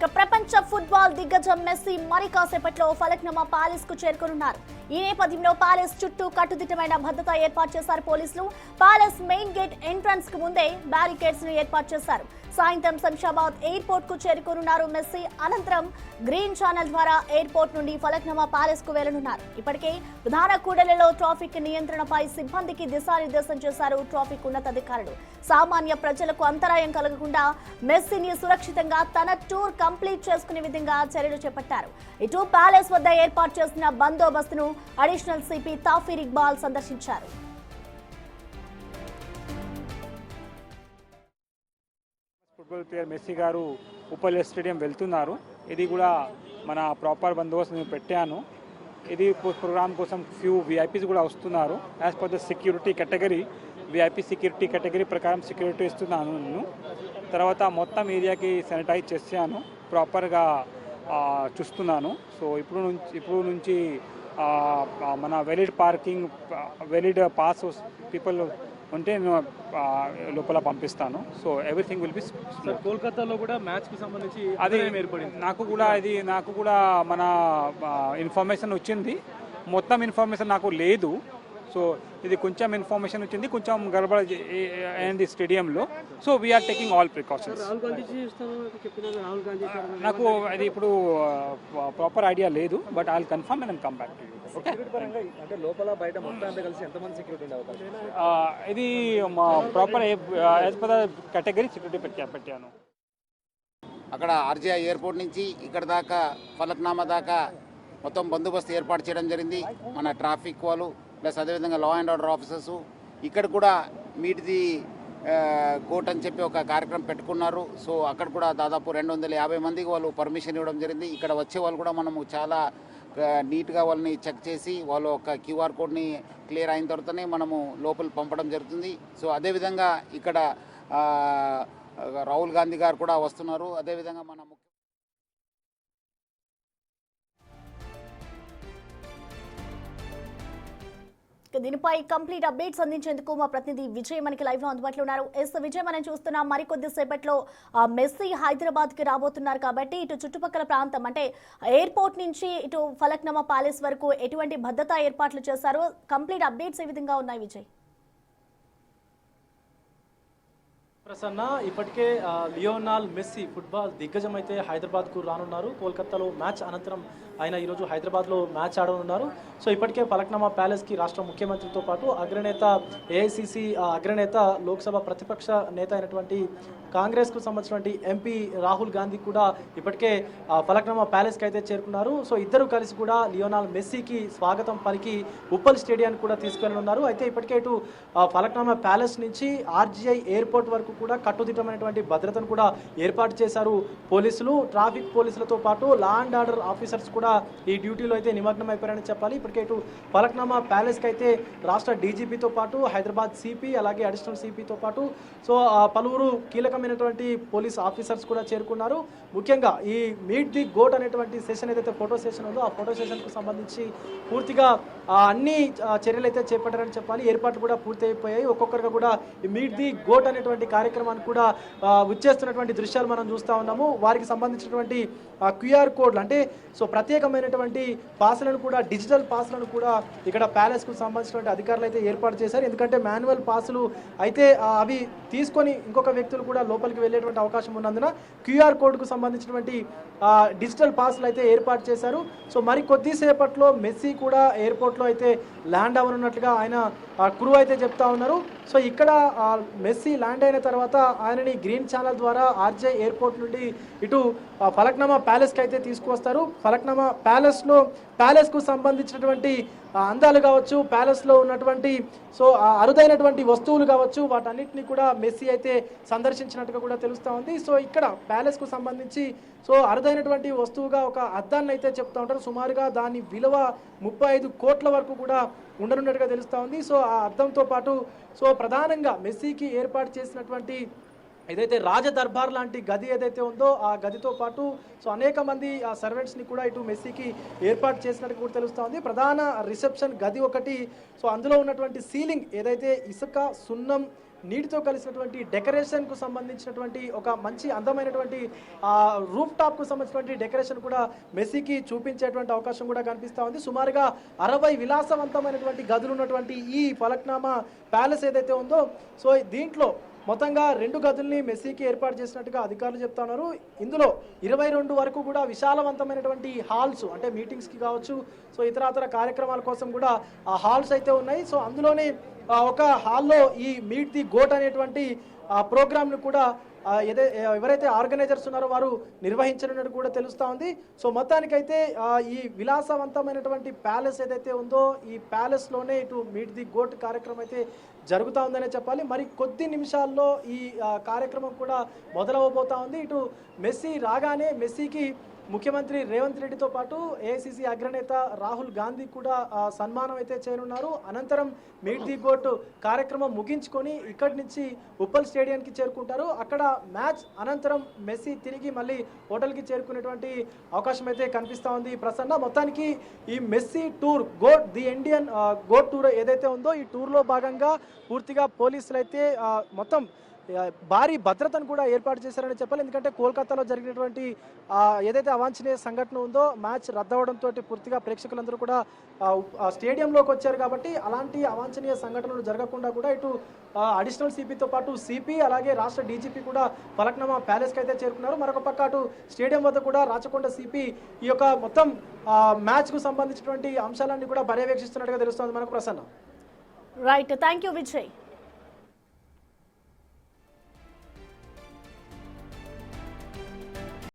ప్రపంచ ఫుట్బాల్ దిగ్గజం మెస్సీ మరి కాసేపట్లో ఫలక్నుమా ప్యాలెస్ కు చేరుకోనున్నారు. ఈ నేపథ్యంలో ప్యాలెస్ చుట్టూ కట్టుదిట్టమైన భద్రత ఏర్పాటు చేశారు పోలీసులు. ప్యాలెస్ మెయిన్ గేట్ ఎంట్రన్స్ కు ముందే బ్యారికేడ్స్ ను ఏర్పాటు చేశారు. సాయంత్రం శంషాబాద్ ఎయిర్పోర్ట్ కు చేరుకోనున్నారు మెస్సీ. అనంతరం గ్రీన్ ఛానల్ ద్వారా ఎయిర్పోర్ట్ నుండి ఫలక్నుమా ప్యాలెస్ కు వెళ్లనున్నారు. ఇప్పటికే ప్రధాన కూడలిలో ట్రాఫిక్ నియంత్రణపై సిబ్బందికి దిశానిర్దేశం చేశారు ట్రాఫిక్ ఉన్నతాధికారులు. సామాన్య ప్రజలకు అంతరాయం కలగకుండా మెస్సీని సురక్షితంగా తన టూర్ కంప్లీట్ చేసుకునే విధంగా చర్యలు చేపట్టారు. ఇటు ప్యాలెస్ వద్ద ఏర్పాటు చేసిన బందోబస్తును అడిషనల్ సిపి తాఫీర్ ఇక్బాల్ సందర్శించారు. ఫుట్బాల్ ప్లేయర్ మెస్సీ గారు ఉప్పల్ స్టేడియం వెళ్తున్నారు. ఇది కూడా మన ప్రాపర్ బందోబస్తు నేను పెట్టాను. ఇది ప్రోగ్రామ్ కోసం ఫ్యూ విఐపీస్ కూడా వస్తున్నారు. As per the security category VIP security category ప్రకారం సెక్యూరిటీ ఇస్తున్నాను నేను. తర్వాత మొత్తం ఏరియాకి శానిటైజ్ చేశాను, ప్రాపర్గా చూస్తున్నాను. సో ఇప్పుడు నుంచి మన వెలిడ్ పార్కింగ్ వెలిడ్ పాస్ పీపుల్ ఉంటే నేను లోపల పంపిస్తాను. So everything will be. కోల్కతాలో కూడా మ్యాచ్కి సంబంధించి అది ఏర్పడింది. నాకు కూడా మన ఇన్ఫర్మేషన్ వచ్చింది. మొత్తం ఇన్ఫర్మేషన్ నాకు లేదు. సో ఇది కొంచెం ఇన్ఫర్మేషన్ వచ్చింది, కొంచెం గడబడ అయింది స్టేడియంలో. So we are taking all precautions. నాకు అది ఇప్పుడు ప్రాపర్ ఐడియా లేదు, but I will confirm and come back to you. Okay. అంటే లోపల బయట మొత్తం కలిసి ఎంతమంది సెక్యూరిటీ ఉండే అవకాశం? ఇది proper as per the category security పెట్టాను. అక్కడ ఆర్జీఐ ఎయిర్పోర్ట్ నుంచి ఇక్కడ దాకా ఫలక్నామా దాకా మొత్తం బందోబస్తు ఏర్పాటు చేయడం జరిగింది. మన ట్రాఫిక్ వాళ్ళు ప్లస్ అదేవిధంగా లా అండ్ ఆర్డర్ ఆఫీసర్సు ఇక్కడ కూడా మీట్ ది కోర్ట్ అని చెప్పి ఒక కార్యక్రమం పెట్టుకున్నారు. సో అక్కడ కూడా దాదాపు 250 మందికి వాళ్ళు పర్మిషన్ ఇవ్వడం జరిగింది. ఇక్కడ వచ్చే వాళ్ళు కూడా మనము చాలా నీట్గా వాళ్ళని చెక్ చేసి వాళ్ళు ఒక క్యూఆర్ కోడ్ని క్లియర్ అయిన తర్వాతనే మనము లోపల పంపడం జరుగుతుంది. సో అదేవిధంగా ఇక్కడ రాహుల్ గాంధీ గారు కూడా వస్తున్నారు. అదేవిధంగా మన దీనిపై కంప్లీట్ అప్డేట్స్ అందించేందుకు మా ప్రతినిధి విజయ్ మనకి లైవ్ లో అందుబాటులో ఉన్నారు. విజయ్, మనం చూస్తున్నాం మరికొద్ది సేపట్లో మెస్సీ హైదరాబాద్ కి రాబోతున్నారు కాబట్టి ఇటు చుట్టుపక్కల ప్రాంతం అంటే ఎయిర్పోర్ట్ నుంచి ఇటు ఫలక్నుమా ప్యాలెస్ వరకు ఎటువంటి భద్రతా ఏర్పాట్లు చేశారు? కంప్లీట్ అప్డేట్స్ ఏ విధంగా ఉన్నాయి విజయ్? ప్రసన్న, ఇప్పటికే లియోనాల్ మెస్సీ ఫుట్బాల్ దిగ్గజం అయితే హైదరాబాద్కు రానున్నారు. కోల్కతాలో మ్యాచ్ అనంతరం ఆయన ఈరోజు హైదరాబాద్లో మ్యాచ్ ఆడనున్నారు. సో ఇప్పటికే ఫలక్నుమా ప్యాలెస్కి రాష్ట్ర ముఖ్యమంత్రితో పాటు అగ్రనేత ఏఐసిసి అగ్రనేత లోక్సభ ప్రతిపక్ష నేత అయినటువంటి కాంగ్రెస్కు సంబంధించినటువంటి ఎంపీ రాహుల్ గాంధీ కూడా ఇప్పటికే ఫలక్నుమా ప్యాలెస్కి అయితే చేరుకున్నారు. సో ఇద్దరు కలిసి కూడా లియోనాల్ మెస్సీకి స్వాగతం పలికి ఉప్పల్ స్టేడియాన్ని కూడా తీసుకెళ్లనున్నారు. అయితే ఇప్పటికే ఇటు ఫలక్నుమా ప్యాలెస్ నుంచి ఆర్జీఐ ఎయిర్పోర్ట్ వరకు కూడా కట్టుదిట్టమైనటువంటి భద్రతను కూడా ఏర్పాటు చేశారు పోలీసులు. ట్రాఫిక్ పోలీసులతో పాటు లా అండ్ ఆర్డర్ ఆఫీసర్స్ కూడా ఈ డ్యూటీలో అయితే నిమగ్నం అయిపోయారని చెప్పాలి. ఇప్పటికే ఇటు ఫలక్నుమా ప్యాలెస్కి అయితే రాష్ట్ర డీజీపీతో పాటు హైదరాబాద్ సిపి అలాగే అడిషనల్ సిపితో పాటు సో పలువురు కీలకమైనటువంటి పోలీస్ ఆఫీసర్స్ కూడా చేరుకున్నారు. ముఖ్యంగా ఈ మీట్ ది గోట్ అనేటువంటి సెషన్ ఏదైతే ఫోటో సెషన్ ఉందో ఆ ఫోటో సెషన్కు సంబంధించి పూర్తిగా అన్ని చర్యలు అయితే చేపట్టారని చెప్పాలి. ఏర్పాట్లు కూడా పూర్తి అయిపోయాయి. ఒక్కొక్కరుగా కూడా ఈ మీట్ ది గోట్ అనేటువంటి కార్యక్రమాన్ని కూడా వచ్చేస్తున్నటువంటి దృశ్యాలు మనం చూస్తూ ఉన్నాము. వారికి సంబంధించినటువంటి క్యూఆర్ కోడ్లు అంటే సో ప్రత్యేకమైనటువంటి పాసులను కూడా డిజిటల్ పాసులను కూడా ఇక్కడ ప్యాలెస్కు సంబంధించినటువంటి అధికారులు అయితే ఏర్పాటు చేశారు. ఎందుకంటే మాన్యువల్ పాసులు అయితే అవి తీసుకొని ఇంకొక వ్యక్తులు కూడా లోపలికి వెళ్ళేటువంటి అవకాశం ఉన్నందున క్యూఆర్ కోడ్కు సంబంధించినటువంటి డిజిటల్ పాసులు అయితే ఏర్పాటు చేశారు. సో మరి కొద్దిసేపట్లో మెస్సీ కూడా ఎయిర్పోర్ట్లో అయితే ల్యాండ్ అవ్వనున్నట్లుగా ఆయన క్రూ అయితే చెప్తా ఉన్నారు. సో ఇక్కడ మెస్సీ ల్యాండ్ అయిన తర్వాత ఆయనని గ్రీన్ ఛానల్ ద్వారా ఆర్జే ఎయిర్పోర్ట్ నుండి ఇటు ఫలక్నుమా ప్యాలెస్కి అయితే తీసుకువస్తారు. ఫలక్నుమా ప్యాలెస్కు సంబంధించినటువంటి అందాలు కావచ్చు, ప్యాలెస్లో ఉన్నటువంటి సో అరుదైనటువంటి వస్తువులు కావచ్చు, వాటన్నిటిని కూడా మెస్సీ అయితే సందర్శించినట్టుగా కూడా తెలుస్తూ ఉంది. సో ఇక్కడ ప్యాలెస్కు సంబంధించి సో అరుదైనటువంటి వస్తువుగా ఒక అద్దాన్ని అయితే చెప్తూ ఉంటారు. సుమారుగా దాని విలువ 35 కోట్ల వరకు కూడా ఉండనున్నట్టుగా తెలుస్తూ ఉంది. సో ఆ అద్దంతో పాటు సో ప్రధానంగా మెస్సీకి ఏర్పాటు చేసినటువంటి ఏదైతే రాజ దర్బార్ లాంటి గది ఏదైతే ఉందో ఆ గదితో పాటు సో అనేక మంది ఆ సర్వెంట్స్ని కూడా ఇటు మెస్సీకి ఏర్పాటు చేసినట్టు కూడా తెలుస్తూ ఉంది. ప్రధాన రిసెప్షన్ గది ఒకటి, సో అందులో ఉన్నటువంటి సీలింగ్ ఏదైతే ఇసుక సున్నం నీటితో కలిసినటువంటి డెకరేషన్కు సంబంధించినటువంటి ఒక మంచి అందమైనటువంటి రూఫ్ టాప్కు సంబంధించినటువంటి డెకరేషన్ కూడా మెస్సీకి చూపించేటువంటి అవకాశం కూడా కనిపిస్తూ ఉంది. సుమారుగా 60 విలాసవంతమైనటువంటి గదులు ఉన్నటువంటి ఈ ఫలక్నామా ప్యాలెస్ ఏదైతే ఉందో, సో దీంట్లో మొత్తంగా 2 గదుల్ని మెస్సీకి ఏర్పాటు చేసినట్టుగా అధికారులు చెప్తా ఉన్నారు. ఇందులో 22 వరకు కూడా విశాలవంతమైనటువంటి హాల్స్, అంటే మీటింగ్స్కి కావచ్చు, సో ఇతర కార్యక్రమాల కోసం కూడా ఆ హాల్స్ అయితే ఉన్నాయి. సో అందులోనే ఒక హాల్లో ఈ మీట్ ది గోట్ అనేటువంటి ప్రోగ్రామ్ను కూడా ఎవరైతే ఆర్గనైజర్స్ ఉన్నారో వారు నిర్వహించనున్నట్టు కూడా తెలుస్తూ ఉంది. సో మొత్తానికైతే ఈ విలాసవంతమైనటువంటి ప్యాలెస్ ఏదైతే ఉందో, ఈ ప్యాలెస్లోనే ఇటు మీట్ ది గోట్ కార్యక్రమం అయితే జరుగుతూ ఉందనే చెప్పాలి. మరి కొద్ది నిమిషాల్లో ఈ కార్యక్రమం కూడా మొదలవబోతా ఉంది. ఇటు మెస్సీ రాగానే మెస్సీకి ముఖ్యమంత్రి రేవంత్ రెడ్డితో పాటు ఏఐసిసి అగ్రనేత రాహుల్ గాంధీ కూడా సన్మానం అయితే చేయనున్నారు. అనంతరం మీట్ ది గోట్ కార్యక్రమం ముగించుకొని ఇక్కడి నుంచి ఉప్పల్ స్టేడియానికి చేరుకుంటారు. అక్కడ మ్యాచ్ అనంతరం మెస్సీ తిరిగి మళ్ళీ హోటల్కి చేరుకునేటువంటి అవకాశం అయితే కనిపిస్తూ ఉంది. ప్రసన్న, మొత్తానికి ఈ Messi tour GOAT the Indian GOAT tour ఏదైతే ఉందో, ఈ టూర్లో భాగంగా పూర్తిగా పోలీసులు అయితే మొత్తం భారీ భద్రతను కూడా ఏర్పాటు చేశారని చెప్పాలి. ఎందుకంటే కోల్కతాలో జరిగినటువంటి ఏదైతే అవాంఛనీయ సంఘటన ఉందో, మ్యాచ్ రద్దవడంతో పూర్తిగా ప్రేక్షకులందరూ కూడా స్టేడియంలోకి వచ్చారు. కాబట్టి అలాంటి అవాంఛనీయ సంఘటనలు జరగకుండా కూడా ఇటు అడిషనల్ సిపితో పాటు సిపి అలాగే రాష్ట్ర డీజీపీ కూడా ఫలక్నామా ప్యాలెస్కి అయితే చేరుకున్నారు. మరొక పక్క అటు స్టేడియం వద్ద కూడా రాచకొండ సిపి ఈ యొక్క మొత్తం మ్యాచ్కు సంబంధించినటువంటి అంశాలన్నీ కూడా పర్యవేక్షిస్తున్నట్టుగా తెలుస్తోంది మనకు. Prasanna. Right, thank you Vijay.